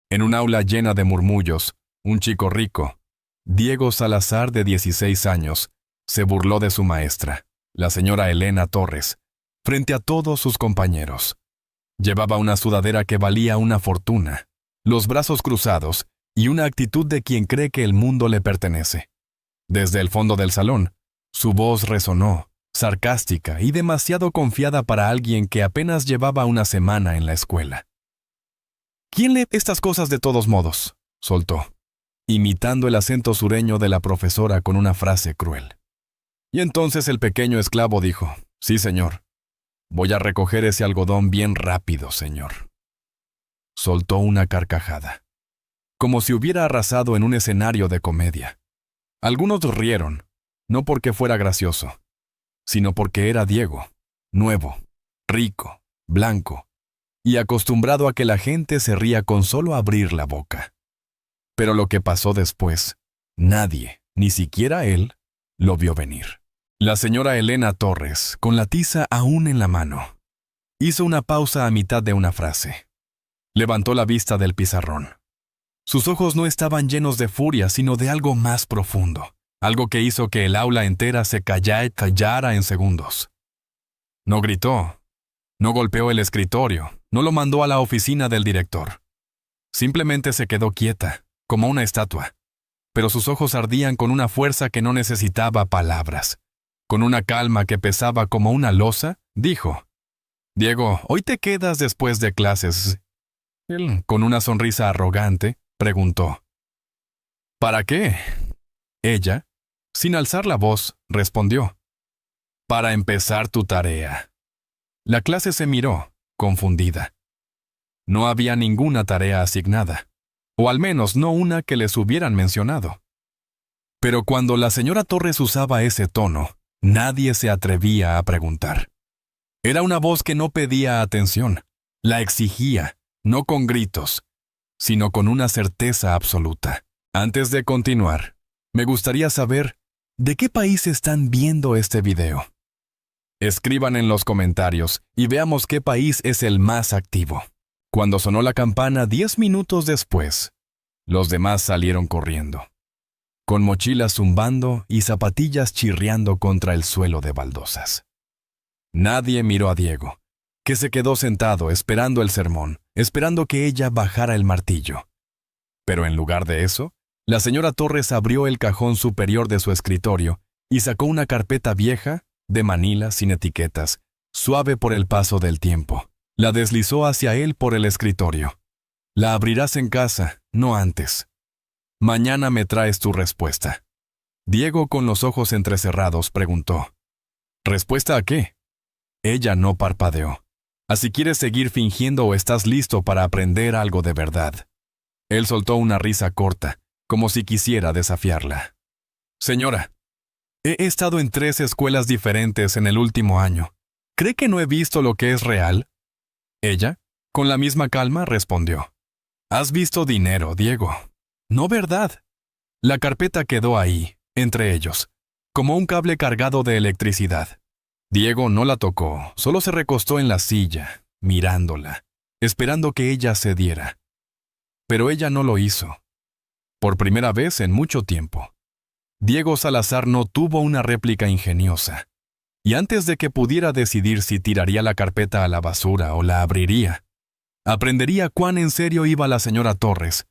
En un aula llena de murmullos, un chico rico, Diego Salazar, de 16 años, se burló de su maestra, la señora Elena Torres, frente a todos sus compañeros. Llevaba una sudadera que valía una fortuna, los brazos cruzados y una actitud de quien cree que el mundo le pertenece. Desde el fondo del salón, su voz resonó, sarcástica y demasiado confiada para alguien que apenas llevaba una semana en la escuela. «¿Quién lee estas cosas de todos modos?», soltó, imitando el acento sureño de la profesora con una frase cruel. Y entonces el pequeño esclavo dijo: «Sí, señor. Voy a recoger ese algodón bien rápido, señor». Soltó una carcajada, como si hubiera arrasado en un escenario de comedia. Algunos rieron, no porque fuera gracioso, sino porque era Diego, nuevo, rico, blanco, y acostumbrado a que la gente se ría con solo abrir la boca. Pero lo que pasó después, nadie, ni siquiera él, lo vio venir. La señora Elena Torres, con la tiza aún en la mano, hizo una pausa a mitad de una frase. Levantó la vista del pizarrón. Sus ojos no estaban llenos de furia, sino de algo más profundo, algo que hizo que el aula entera se callara en segundos. No gritó, no golpeó el escritorio, no lo mandó a la oficina del director. Simplemente se quedó quieta, como una estatua, pero sus ojos ardían con una fuerza que no necesitaba palabras. Con una calma que pesaba como una losa, dijo: «Diego, ¿hoy te quedas después de clases?» Él, con una sonrisa arrogante, preguntó: «¿Para qué?» Ella, sin alzar la voz, respondió: «Para empezar tu tarea». La clase se miró, confundida. No había ninguna tarea asignada, o al menos no una que les hubieran mencionado. Pero cuando la señora Torres usaba ese tono, nadie se atrevía a preguntar. Era una voz que no pedía atención, la exigía, no con gritos, sino con una certeza absoluta. Antes de continuar, me gustaría saber, ¿de qué país están viendo este video? Escriban en los comentarios y veamos qué país es el más activo. Cuando sonó la campana 10 minutos después, los demás salieron corriendo, con mochilas zumbando y zapatillas chirriando contra el suelo de baldosas. Nadie miró a Diego, que se quedó sentado esperando el sermón, esperando que ella bajara el martillo. Pero en lugar de eso, la señora Torres abrió el cajón superior de su escritorio y sacó una carpeta vieja, de manila sin etiquetas, suave por el paso del tiempo. La deslizó hacia él por el escritorio. «La abrirás en casa, no antes. Mañana me traes tu respuesta». Diego, con los ojos entrecerrados, preguntó: «¿Respuesta a qué?» Ella no parpadeó. «¿Así quieres seguir fingiendo o estás listo para aprender algo de verdad?» Él soltó una risa corta, como si quisiera desafiarla. «Señora, he estado en 3 escuelas diferentes en el último año. ¿Cree que no he visto lo que es real?» Ella, con la misma calma, respondió: «Has visto dinero, Diego. No verdad». La carpeta quedó ahí, entre ellos, como un cable cargado de electricidad. Diego no la tocó, solo se recostó en la silla, mirándola, esperando que ella cediera. Pero ella no lo hizo. Por primera vez en mucho tiempo, Diego Salazar no tuvo una réplica ingeniosa, y antes de que pudiera decidir si tiraría la carpeta a la basura o la abriría, aprendería cuán en serio iba la señora Torres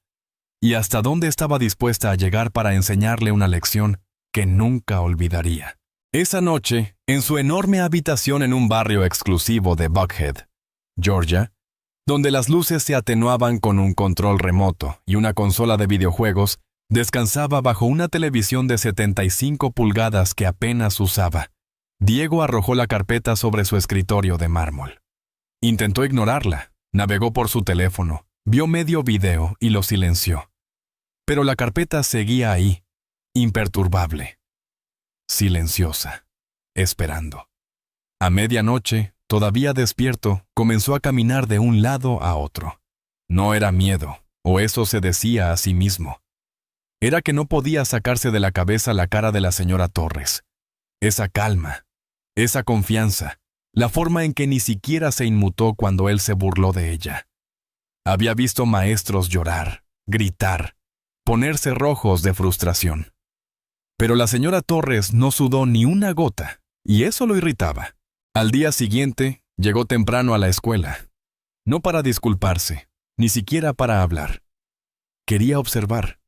y hasta dónde estaba dispuesta a llegar para enseñarle una lección que nunca olvidaría. Esa noche, en su enorme habitación en un barrio exclusivo de Buckhead, Georgia, donde las luces se atenuaban con un control remoto y una consola de videojuegos, descansaba bajo una televisión de 75 pulgadas que apenas usaba. Diego arrojó la carpeta sobre su escritorio de mármol. Intentó ignorarla, navegó por su teléfono, vio medio video y lo silenció. Pero la carpeta seguía ahí, imperturbable, silenciosa, esperando. A medianoche, todavía despierto, comenzó a caminar de un lado a otro. No era miedo, o eso se decía a sí mismo. Era que no podía sacarse de la cabeza la cara de la señora Torres. Esa calma, esa confianza, la forma en que ni siquiera se inmutó cuando él se burló de ella. Había visto maestros llorar, gritar, ponerse rojos de frustración. Pero la señora Torres no sudó ni una gota, y eso lo irritaba. Al día siguiente, llegó temprano a la escuela. No para disculparse, ni siquiera para hablar. Quería observar,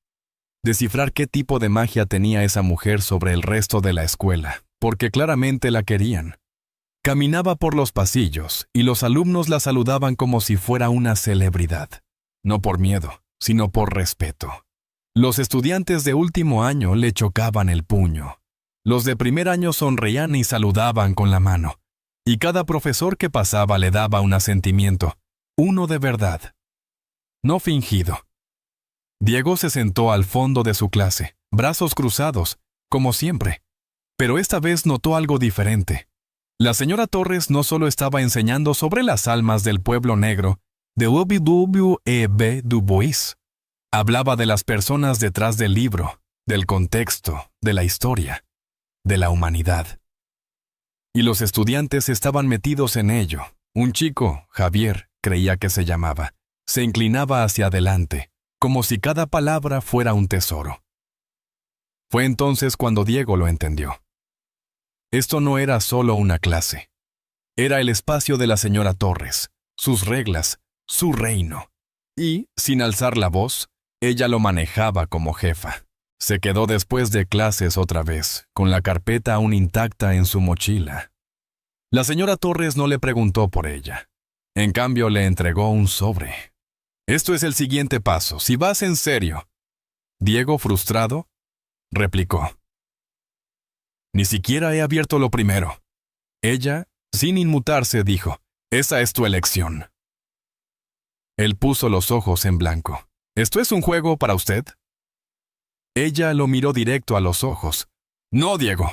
descifrar qué tipo de magia tenía esa mujer sobre el resto de la escuela, porque claramente la querían. Caminaba por los pasillos y los alumnos la saludaban como si fuera una celebridad. No por miedo, sino por respeto. Los estudiantes de último año le chocaban el puño. Los de primer año sonreían y saludaban con la mano. Y cada profesor que pasaba le daba un asentimiento, uno de verdad, no fingido. Diego se sentó al fondo de su clase, brazos cruzados, como siempre. Pero esta vez notó algo diferente. La señora Torres no solo estaba enseñando sobre las almas del pueblo negro de W.E.B. Du Bois. Hablaba de las personas detrás del libro, del contexto, de la historia, de la humanidad. Y los estudiantes estaban metidos en ello. Un chico, Javier, creía que se llamaba, se inclinaba hacia adelante, como si cada palabra fuera un tesoro. Fue entonces cuando Diego lo entendió. Esto no era solo una clase. Era el espacio de la señora Torres, sus reglas, su reino. Y, sin alzar la voz, ella lo manejaba como jefa. Se quedó después de clases otra vez, con la carpeta aún intacta en su mochila. La señora Torres no le preguntó por ella. En cambio, le entregó un sobre. Esto es el siguiente paso, si vas en serio. Diego, frustrado, replicó. Ni siquiera he abierto lo primero. Ella, sin inmutarse, dijo, esa es tu elección. Él puso los ojos en blanco. ¿Esto es un juego para usted? Ella lo miró directo a los ojos. No, Diego.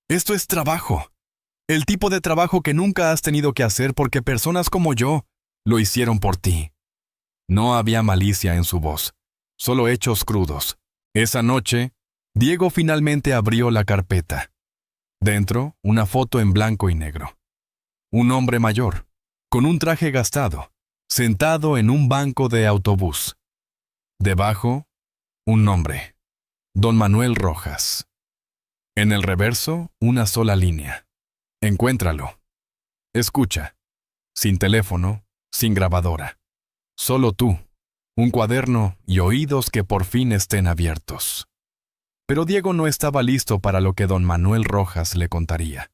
Esto es trabajo. El tipo de trabajo que nunca has tenido que hacer porque personas como yo lo hicieron por ti. No había malicia en su voz, solo hechos crudos. Esa noche, Diego finalmente abrió la carpeta. Dentro, una foto en blanco y negro. Un hombre mayor, con un traje gastado, sentado en un banco de autobús. Debajo, un nombre. Don Manuel Rojas. En el reverso, una sola línea. Encuéntralo. Escucha. Sin teléfono, sin grabadora. Solo tú, un cuaderno y oídos que por fin estén abiertos. Pero Diego no estaba listo para lo que don Manuel Rojas le contaría,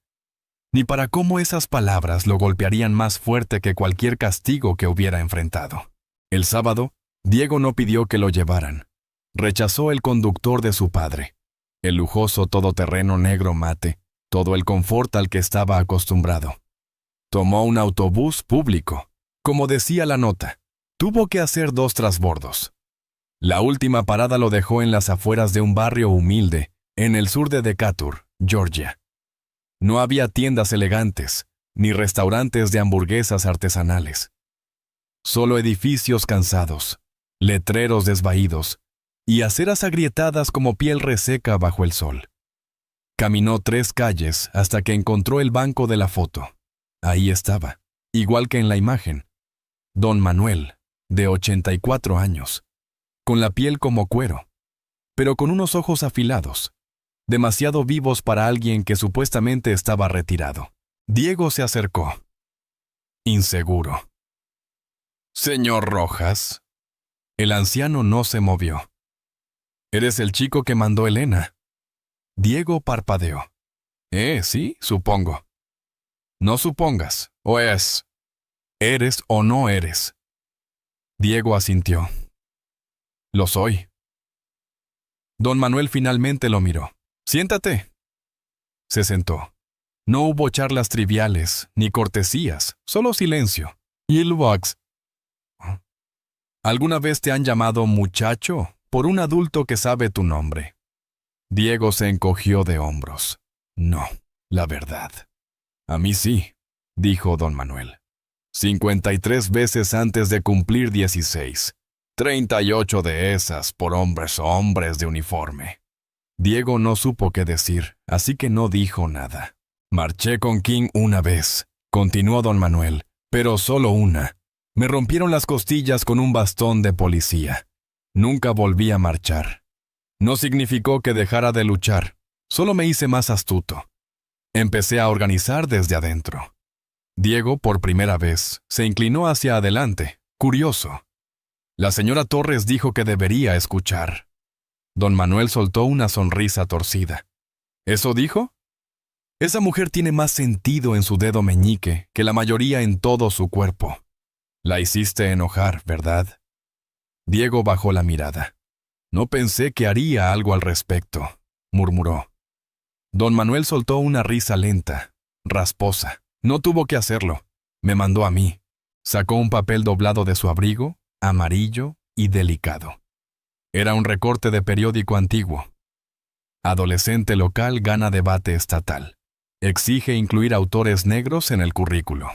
ni para cómo esas palabras lo golpearían más fuerte que cualquier castigo que hubiera enfrentado. El sábado, Diego no pidió que lo llevaran. Rechazó el conductor de su padre, el lujoso todoterreno negro mate, todo el confort al que estaba acostumbrado. Tomó un autobús público. Como decía la nota, tuvo que hacer 2 transbordos. La última parada lo dejó en las afueras de un barrio humilde, en el sur de Decatur, Georgia. No había tiendas elegantes, ni restaurantes de hamburguesas artesanales. Solo edificios cansados, letreros desvaídos, y aceras agrietadas como piel reseca bajo el sol. Caminó 3 calles hasta que encontró el banco de la foto. Ahí estaba, igual que en la imagen, don Manuel, de 84 años, con la piel como cuero, pero con unos ojos afilados, demasiado vivos para alguien que supuestamente estaba retirado. Diego se acercó, inseguro. «Señor Rojas». El anciano no se movió. «¿Eres el chico que mandó Elena?» Diego parpadeó. Sí, supongo». «No supongas, o es. Eres o no eres». Diego asintió. «Lo soy». Don Manuel finalmente lo miró. «Siéntate». Se sentó. No hubo charlas triviales, ni cortesías, solo silencio. Y el box. ¿Alguna vez te han llamado muchacho por un adulto que sabe tu nombre? Diego se encogió de hombros. No, la verdad. A mí sí, dijo don Manuel. 53 veces antes de cumplir 16. 38 de esas por hombres de uniforme. Diego no supo qué decir, así que no dijo nada. Marché con King una vez, continuó don Manuel, pero solo una. Me rompieron las costillas con un bastón de policía. Nunca volví a marchar. No significó que dejara de luchar, solo me hice más astuto. Empecé a organizar desde adentro. Diego, por primera vez, se inclinó hacia adelante, curioso. La señora Torres dijo que debería escuchar. Don Manuel soltó una sonrisa torcida. ¿Eso dijo? Esa mujer tiene más sentido en su dedo meñique que la mayoría en todo su cuerpo. La hiciste enojar, ¿verdad? Diego bajó la mirada. No pensé que haría algo al respecto, murmuró. Don Manuel soltó una risa lenta, rasposa. No tuvo que hacerlo. Me mandó a mí. Sacó un papel doblado de su abrigo, amarillo y delicado. Era un recorte de periódico antiguo. Adolescente local gana debate estatal. Exige incluir autores negros en el currículo.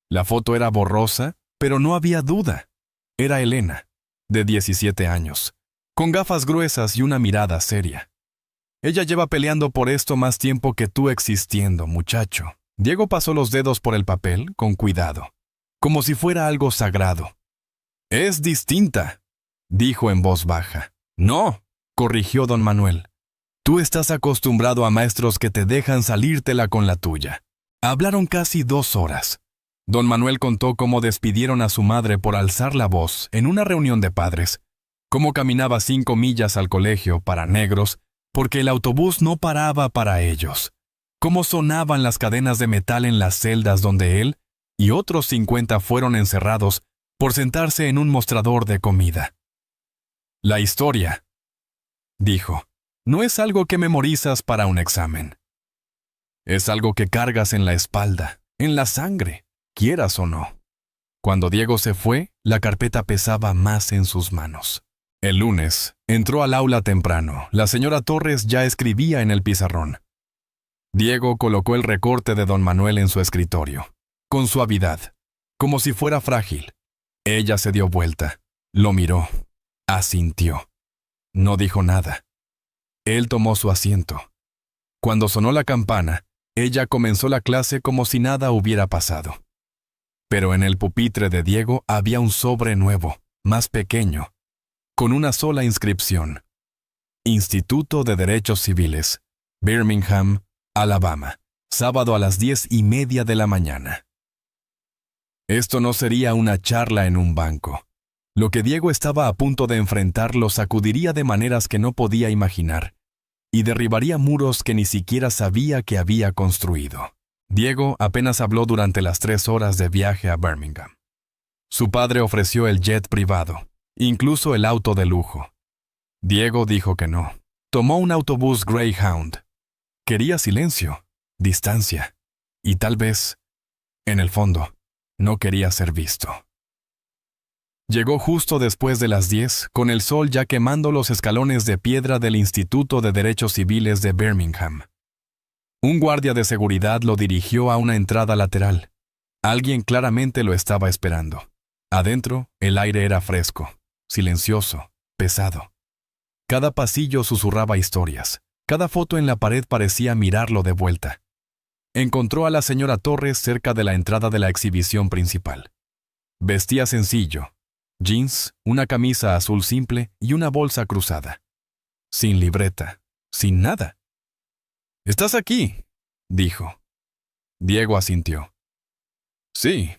La foto era borrosa, pero no había duda. Era Elena, de 17 años, con gafas gruesas y una mirada seria. Ella lleva peleando por esto más tiempo que tú existiendo, muchacho. Diego pasó los dedos por el papel con cuidado, como si fuera algo sagrado. Es distinta, dijo en voz baja. No, corrigió don Manuel. Tú estás acostumbrado a maestros que te dejan salírtela con la tuya. Hablaron casi 2 horas. Don Manuel contó cómo despidieron a su madre por alzar la voz en una reunión de padres, cómo caminaba 5 millas al colegio para negros porque el autobús no paraba para ellos, cómo sonaban las cadenas de metal en las celdas donde él y otros 50 fueron encerrados por sentarse en un mostrador de comida. La historia, dijo, no es algo que memorizas para un examen. Es algo que cargas en la espalda, en la sangre, quieras o no. Cuando Diego se fue, la carpeta pesaba más en sus manos. El lunes, entró al aula temprano. La señora Torres ya escribía en el pizarrón. Diego colocó el recorte de don Manuel en su escritorio, con suavidad, como si fuera frágil. Ella se dio vuelta, lo miró, asintió. No dijo nada. Él tomó su asiento. Cuando sonó la campana, ella comenzó la clase como si nada hubiera pasado. Pero en el pupitre de Diego había un sobre nuevo, más pequeño, con una sola inscripción. Instituto de Derechos Civiles, Birmingham, Alabama, sábado a las 10:30 de la mañana. Esto no sería una charla en un banco. Lo que Diego estaba a punto de enfrentar lo sacudiría de maneras que no podía imaginar, y derribaría muros que ni siquiera sabía que había construido. Diego apenas habló durante las 3 horas de viaje a Birmingham. Su padre ofreció el jet privado, incluso el auto de lujo. Diego dijo que no. Tomó un autobús Greyhound. Quería silencio, distancia, y tal vez, en el fondo, no quería ser visto. Llegó justo después de las 10, con el sol ya quemando los escalones de piedra del Instituto de Derechos Civiles de Birmingham. Un guardia de seguridad lo dirigió a una entrada lateral. Alguien claramente lo estaba esperando. Adentro, el aire era fresco, silencioso, pesado. Cada pasillo susurraba historias. Cada foto en la pared parecía mirarlo de vuelta. Encontró a la señora Torres cerca de la entrada de la exhibición principal. Vestía sencillo. Jeans, una camisa azul simple y una bolsa cruzada. Sin libreta, sin nada. «¿Estás aquí?», dijo. Diego asintió. «Sí.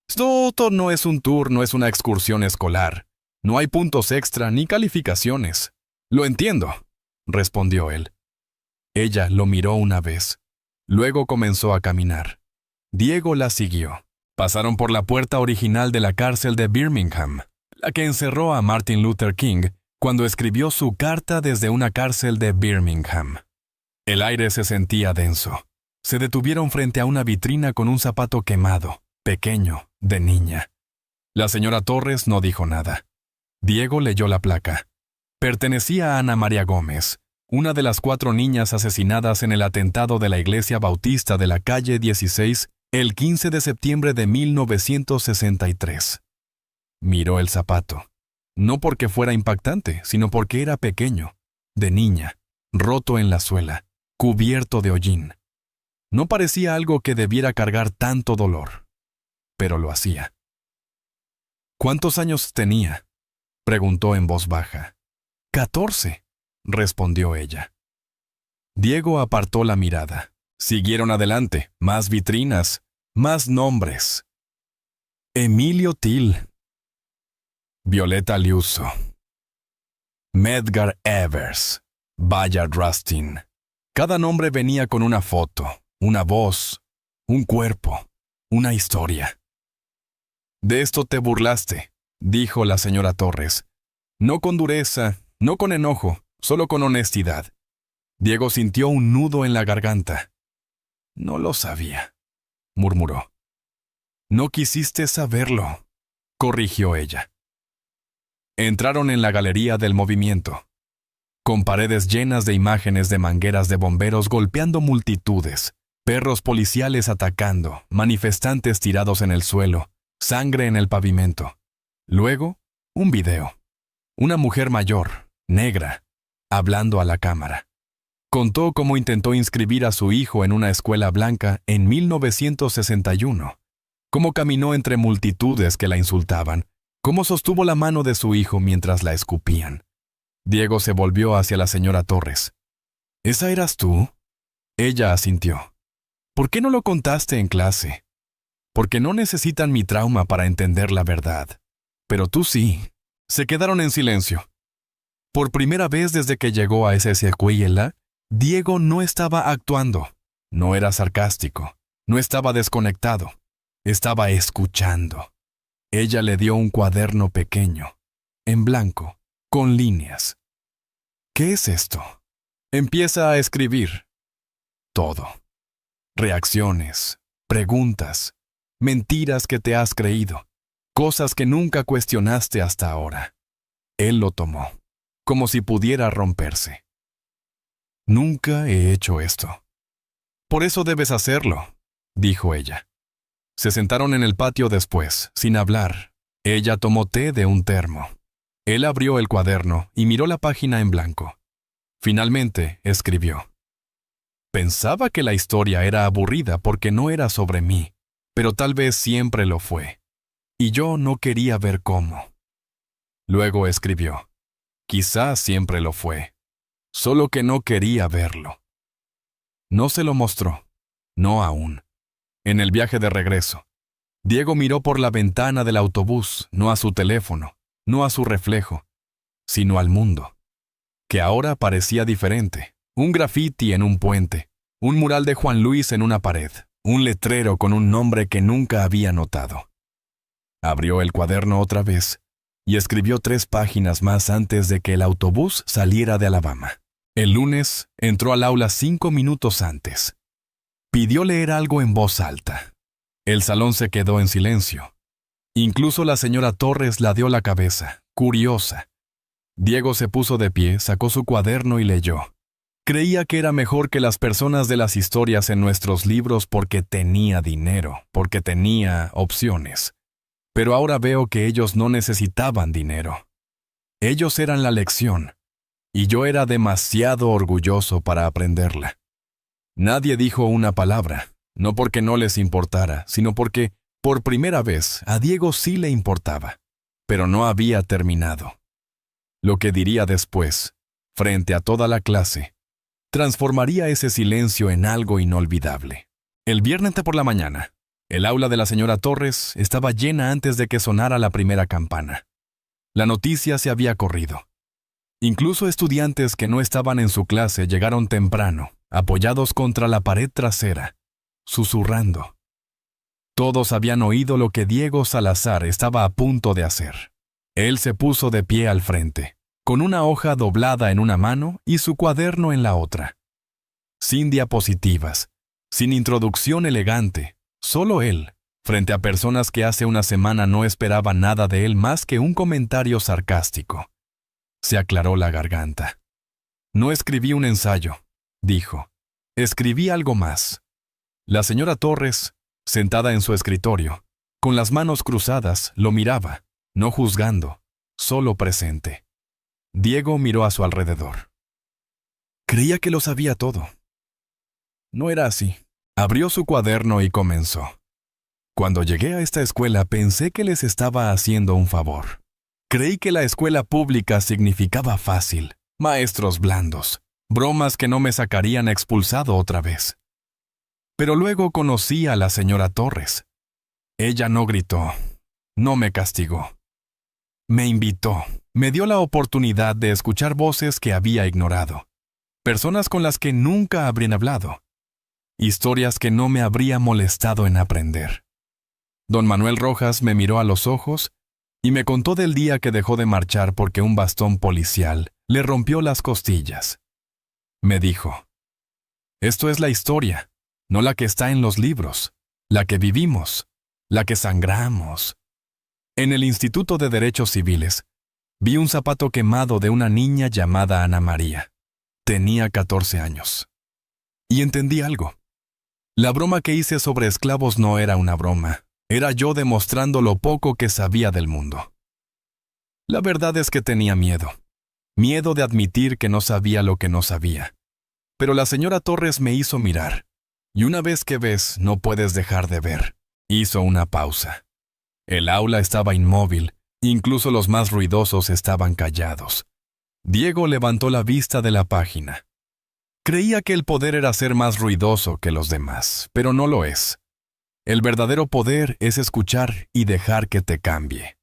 Esto no es un tour, no es una excursión escolar. No hay puntos extra ni calificaciones. Lo entiendo», respondió él. Ella lo miró una vez. Luego comenzó a caminar. Diego la siguió. Pasaron por la puerta original de la cárcel de Birmingham, la que encerró a Martin Luther King cuando escribió su carta desde una cárcel de Birmingham. El aire se sentía denso. Se detuvieron frente a una vitrina con un zapato quemado, pequeño, de niña. La señora Torres no dijo nada. Diego leyó la placa. Pertenecía a Ana María Gómez, una de las 4 niñas asesinadas en el atentado de la Iglesia Bautista de la calle 16 el 15 de septiembre de 1963. Miró el zapato. No porque fuera impactante, sino porque era pequeño, de niña, roto en la suela, cubierto de hollín. No parecía algo que debiera cargar tanto dolor, pero lo hacía. ¿Cuántos años tenía? Preguntó en voz baja. 14, respondió ella. Diego apartó la mirada. Siguieron adelante, más vitrinas, más nombres. Emilio Till, Violeta Liuzzo, Medgar Evers, Bayard Rustin. Cada nombre venía con una foto, una voz, un cuerpo, una historia. De esto te burlaste, dijo la señora Torres. No con dureza, no con enojo, solo con honestidad. Diego sintió un nudo en la garganta. No lo sabía, murmuró. No quisiste saberlo, corrigió ella. Entraron en la galería del movimiento, con paredes llenas de imágenes de mangueras de bomberos golpeando multitudes, perros policiales atacando, manifestantes tirados en el suelo, sangre en el pavimento. Luego, un video. Una mujer mayor, negra, hablando a la cámara. Contó cómo intentó inscribir a su hijo en una escuela blanca en 1961, cómo caminó entre multitudes que la insultaban, cómo sostuvo la mano de su hijo mientras la escupían. Diego se volvió hacia la señora Torres. ¿Esa eras tú? Ella asintió. ¿Por qué no lo contaste en clase? Porque no necesitan mi trauma para entender la verdad. Pero tú sí. Se quedaron en silencio. Por primera vez desde que llegó a esa escuela, Diego no estaba actuando. No era sarcástico. No estaba desconectado. Estaba escuchando. Ella le dio un cuaderno pequeño, en blanco, con líneas. ¿Qué es esto? Empieza a escribir. Todo. Reacciones, preguntas, mentiras que te has creído, cosas que nunca cuestionaste hasta ahora. Él lo tomó, como si pudiera romperse. Nunca he hecho esto. Por eso debes hacerlo, dijo ella. Se sentaron en el patio después, sin hablar. Ella tomó té de un termo. Él abrió el cuaderno y miró la página en blanco. Finalmente, escribió. Pensaba que la historia era aburrida porque no era sobre mí, pero tal vez siempre lo fue. Y yo no quería ver cómo. Luego escribió. Quizás siempre lo fue, solo que no quería verlo. No se lo mostró, no aún. En el viaje de regreso, Diego miró por la ventana del autobús, no a su teléfono, no a su reflejo, sino al mundo, que ahora parecía diferente. Un grafiti en un puente, un mural de Juan Luis en una pared, un letrero con un nombre que nunca había notado. Abrió el cuaderno otra vez y escribió 3 páginas más antes de que el autobús saliera de Alabama. El lunes entró al aula 5 minutos antes. Pidió leer algo en voz alta. El salón se quedó en silencio. Incluso la señora Torres la dio la cabeza, curiosa. Diego se puso de pie, sacó su cuaderno y leyó. Creía que era mejor que las personas de las historias en nuestros libros porque tenía dinero, porque tenía opciones. Pero ahora veo que ellos no necesitaban dinero. Ellos eran la lección, y yo era demasiado orgulloso para aprenderla. Nadie dijo una palabra, no porque no les importara, sino porque, por primera vez, a Diego sí le importaba, pero no había terminado. Lo que diría después, frente a toda la clase, transformaría ese silencio en algo inolvidable. El viernes por la mañana, el aula de la señora Torres estaba llena antes de que sonara la primera campana. La noticia se había corrido. Incluso estudiantes que no estaban en su clase llegaron temprano, apoyados contra la pared trasera, susurrando. Todos habían oído lo que Diego Salazar estaba a punto de hacer. Él se puso de pie al frente, con una hoja doblada en una mano y su cuaderno en la otra. Sin diapositivas, sin introducción elegante, solo él, frente a personas que hace una semana no esperaban nada de él más que un comentario sarcástico. Se aclaró la garganta. No escribí un ensayo, dijo. Escribí algo más. La señora Torres, sentada en su escritorio, con las manos cruzadas, lo miraba, no juzgando, solo presente. Diego miró a su alrededor. Creía que lo sabía todo. No era así. Abrió su cuaderno y comenzó. Cuando llegué a esta escuela pensé que les estaba haciendo un favor. Creí que la escuela pública significaba fácil, maestros blandos, bromas que no me sacarían expulsado otra vez. Pero luego conocí a la señora Torres. Ella no gritó, no me castigó. Me invitó, me dio la oportunidad de escuchar voces que había ignorado, personas con las que nunca habrían hablado, historias que no me habría molestado en aprender. Don Manuel Rojas me miró a los ojos y me contó del día que dejó de marchar porque un bastón policial le rompió las costillas. Me dijo, esto es la historia, no la que está en los libros, la que vivimos, la que sangramos. En el Instituto de Derechos Civiles, vi un zapato quemado de una niña llamada Ana María. Tenía 14 años. Y entendí algo. La broma que hice sobre esclavos no era una broma, era yo demostrando lo poco que sabía del mundo. La verdad es que tenía miedo. Miedo de admitir que no sabía lo que no sabía. Pero la señora Torres me hizo mirar. Y una vez que ves, no puedes dejar de ver. Hizo una pausa. El aula estaba inmóvil, incluso los más ruidosos estaban callados. Diego levantó la vista de la página. Creía que el poder era ser más ruidoso que los demás, pero no lo es. El verdadero poder es escuchar y dejar que te cambie.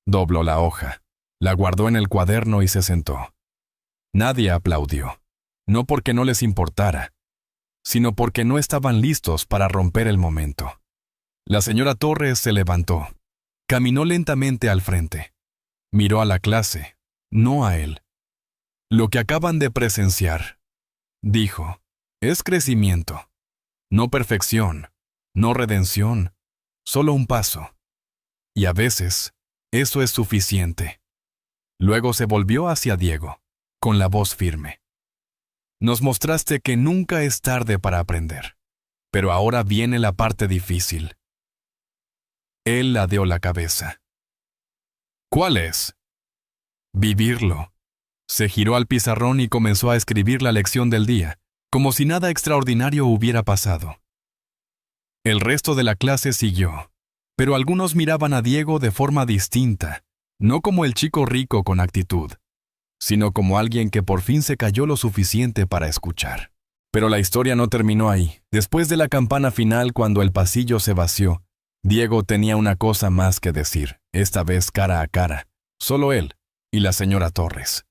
Dobló la hoja, la guardó en el cuaderno y se sentó. Nadie aplaudió, no porque no les importara, sino porque no estaban listos para romper el momento. La señora Torres se levantó, caminó lentamente al frente, miró a la clase, no a él. Lo que acaban de presenciar, dijo, es crecimiento, no perfección, no redención, solo un paso. Y a veces, eso es suficiente. Luego se volvió hacia Diego, con la voz firme. Nos mostraste que nunca es tarde para aprender, pero ahora viene la parte difícil. Él ladeó la cabeza. ¿Cuál es? Vivirlo. Se giró al pizarrón y comenzó a escribir la lección del día, como si nada extraordinario hubiera pasado. El resto de la clase siguió, pero algunos miraban a Diego de forma distinta, no como el chico rico con actitud, sino como alguien que por fin se calló lo suficiente para escuchar. Pero la historia no terminó ahí. Después de la campana final, cuando el pasillo se vació, Diego tenía una cosa más que decir, esta vez cara a cara, solo él y la señora Torres.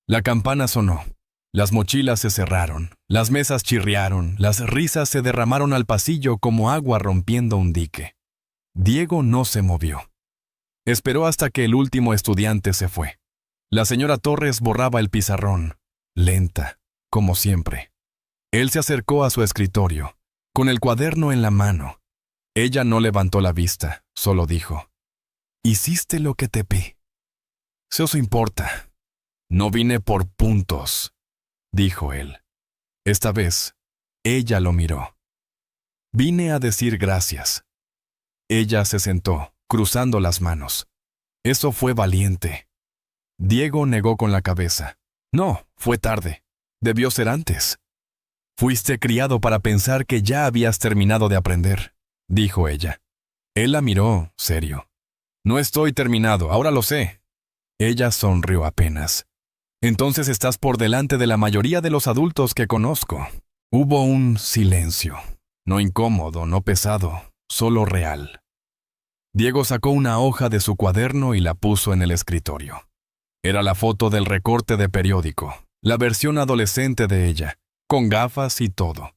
La campana sonó, las mochilas se cerraron, las mesas chirriaron, las risas se derramaron al pasillo como agua rompiendo un dique. Diego no se movió. Esperó hasta que el último estudiante se fue. La señora Torres borraba el pizarrón, lenta, como siempre. Él se acercó a su escritorio, con el cuaderno en la mano. Ella no levantó la vista, solo dijo, «Hiciste lo que te pedí». «Se os importa. No vine por puntos», dijo él. Esta vez, ella lo miró. «Vine a decir gracias». Ella se sentó, cruzando las manos. Eso fue valiente. Diego negó con la cabeza. «No, fue tarde. Debió ser antes». «Fuiste criado para pensar que ya habías terminado de aprender», dijo ella. Él la miró, serio. «No estoy terminado, ahora lo sé». Ella sonrió apenas. «Entonces estás por delante de la mayoría de los adultos que conozco». Hubo un silencio, no incómodo, no pesado, solo real. Diego sacó una hoja de su cuaderno y la puso en el escritorio. Era la foto del recorte de periódico, la versión adolescente de ella, con gafas y todo.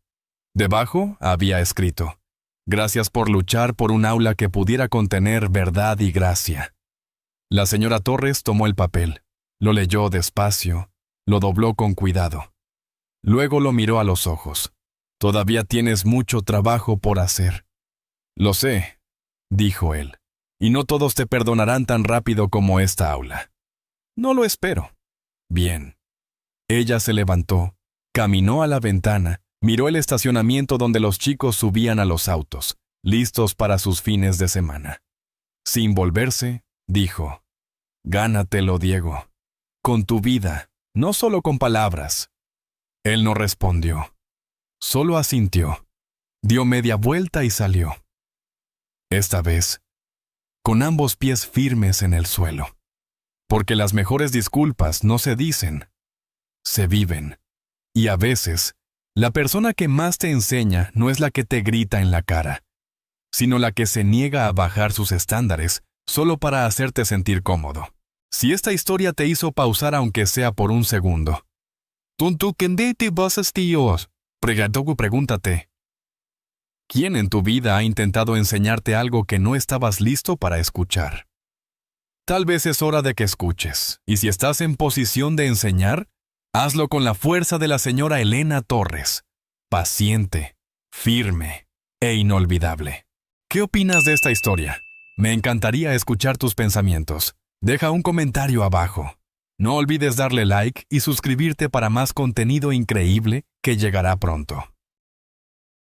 Debajo había escrito, «Gracias por luchar por un aula que pudiera contener verdad y gracia». La señora Torres tomó el papel, lo leyó despacio, lo dobló con cuidado. Luego lo miró a los ojos. «Todavía tienes mucho trabajo por hacer». «Lo sé», dijo él, «y no todos te perdonarán tan rápido como esta aula». «No lo espero». «Bien». Ella se levantó, caminó a la ventana, miró el estacionamiento donde los chicos subían a los autos, listos para sus fines de semana. Sin volverse, dijo, «Gánatelo, Diego. Con tu vida, no solo con palabras». Él no respondió. Solo asintió. Dio media vuelta y salió. esta vez, con ambos pies firmes en el suelo. Porque las mejores disculpas no se dicen, se viven. Y a veces, la persona que más te enseña no es la que te grita en la cara, sino la que se niega a bajar sus estándares solo para hacerte sentir cómodo. Si esta historia te hizo pausar aunque sea por un segundo, pregúntate, ¿quién en tu vida ha intentado enseñarte algo que no estabas listo para escuchar? Tal vez es hora de que escuches, y si estás en posición de enseñar, hazlo con la fuerza de la señora Elena Torres, paciente, firme e inolvidable. ¿Qué opinas de esta historia? Me encantaría escuchar tus pensamientos. Deja un comentario abajo. No olvides darle like y suscribirte para más contenido increíble que llegará pronto.